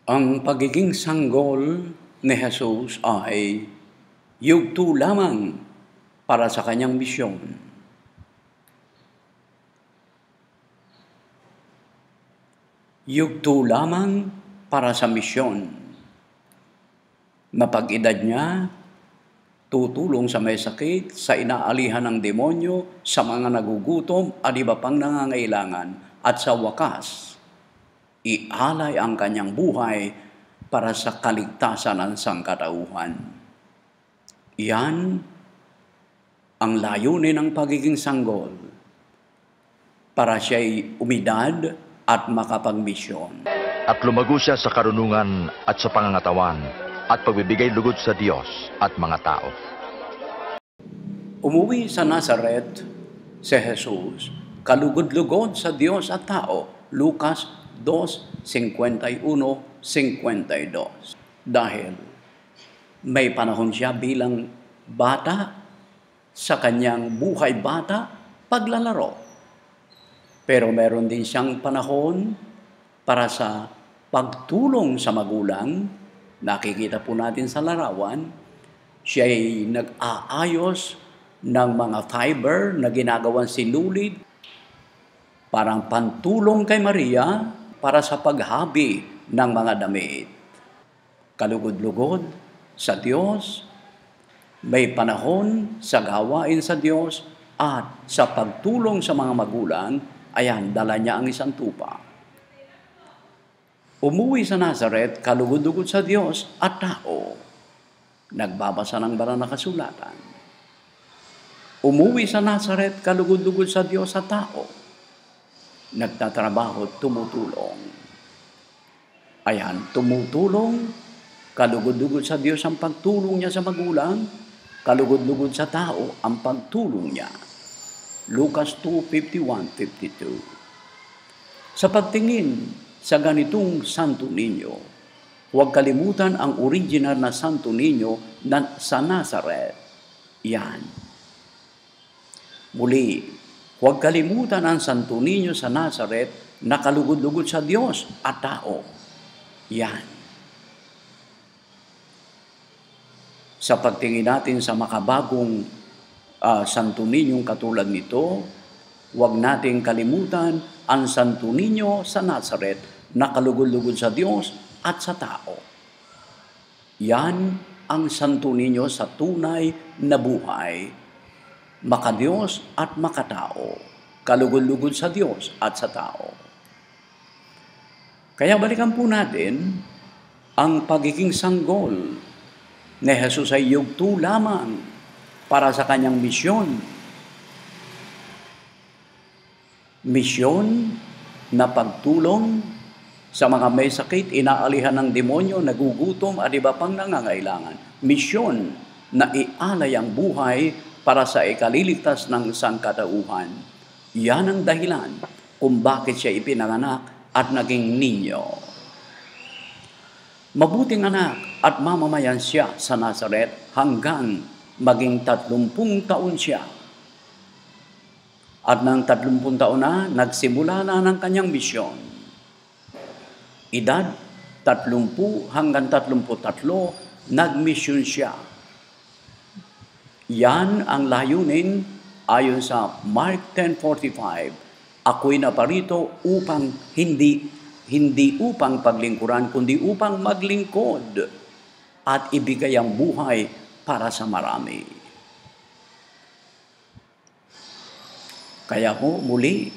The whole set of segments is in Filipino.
Ang pagiging sanggol ni Jesus ay yugto lamang para sa kanyang misyon. Yugto lamang para sa misyon. Mapag-edad niya, tutulong sa may sakit, sa inaalihan ng demonyo, sa mga nagugutom at iba pang nangangailangan. At sa wakas, ialay ang kanyang buhay para sa kaligtasan ng sangkatauhan. Yan ang layunin ng pagiging sanggol para siya'y umidad at makapagmisyon. At lumago siya sa karunungan at sa pangangatawan at pagbibigay lugod sa Diyos at mga tao. Umuwi sa Nazaret si Jesus, kalugod-lugod sa Diyos at tao. Lucas 2:51-52. Dahil may panahon siya bilang bata, sa kanyang buhay bata, paglalaro. Pero meron din siyang panahon para sa pagtulong sa magulang. Nakikita po natin sa larawan, siya ay nag-aayos ng mga fiber na ginagawang sinulid, parang pantulong kay Maria para sa paghabi ng mga damit. Kalugod-lugod sa Diyos, may panahon sa gawain sa Diyos at sa pagtulong sa mga magulang, ayan, dala niya ang isang tupa. Umuwi sa Nazaret, kalugod-lugod sa Diyos at tao. Nagbabasa ng banal na kasulatan. Umuwi sa Nazaret, kalugod-lugod sa Diyos at tao. Nagtatrabaho, tumutulong. Ayan, tumutulong, kalugod-lugod sa Diyos ang pagtulong niya sa magulang, kalugod-lugod sa tao ang pagtulong niya. Lucas 2:51-52. Sa pagtingin sa ganitong Santo Niño, huwag kalimutan ang original na Santo Niño na sa Nazaret. Yan. Muli, huwag kalimutan ang Santo Niño sa Nazaret na kalugod-lugod sa Diyos at tao. Yan. Sa pagtingin natin sa makabagong Santo Niñong katulad nito, huwag nating kalimutan ang Santo Niño sa Nazaret na kalugod-lugod sa Diyos at sa tao. Yan ang Santo Niño sa tunay na buhay, makadiyos at makatao, kalugod-lugod sa Diyos at sa tao. Kaya balikan po natin ang pagiging sanggol ni Jesus ay yugto lamang para sa kanyang misyon. Misyon na pagtulong sa mga may sakit, inaalihan ng demonyo, nagugutom at iba pang nangangailangan. Misyon na ialay ang buhay para sa ikaliligtas ng sangkatauhan. Yan ang dahilan kung bakit siya ipinanganak at naging ninyo. Mabuting anak at mamamayan siya sa Nazaret hanggang maging 30 taon siya. At ng 30 taon na, nagsimula na ng kanyang misyon. Edad 30 hanggang 33, nagmisyon siya. Yan ang layunin ayon sa Mark 10:45. Ako'y naparito upang hindi upang paglingkuran, kundi upang maglingkod at ibigay ang buhay para sa marami. Kaya po muli,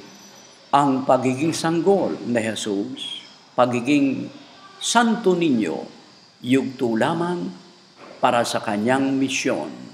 ang pagiging sanggol ni Jesus, pagiging Santo Niño, yugto lamang para sa kanyang misyon.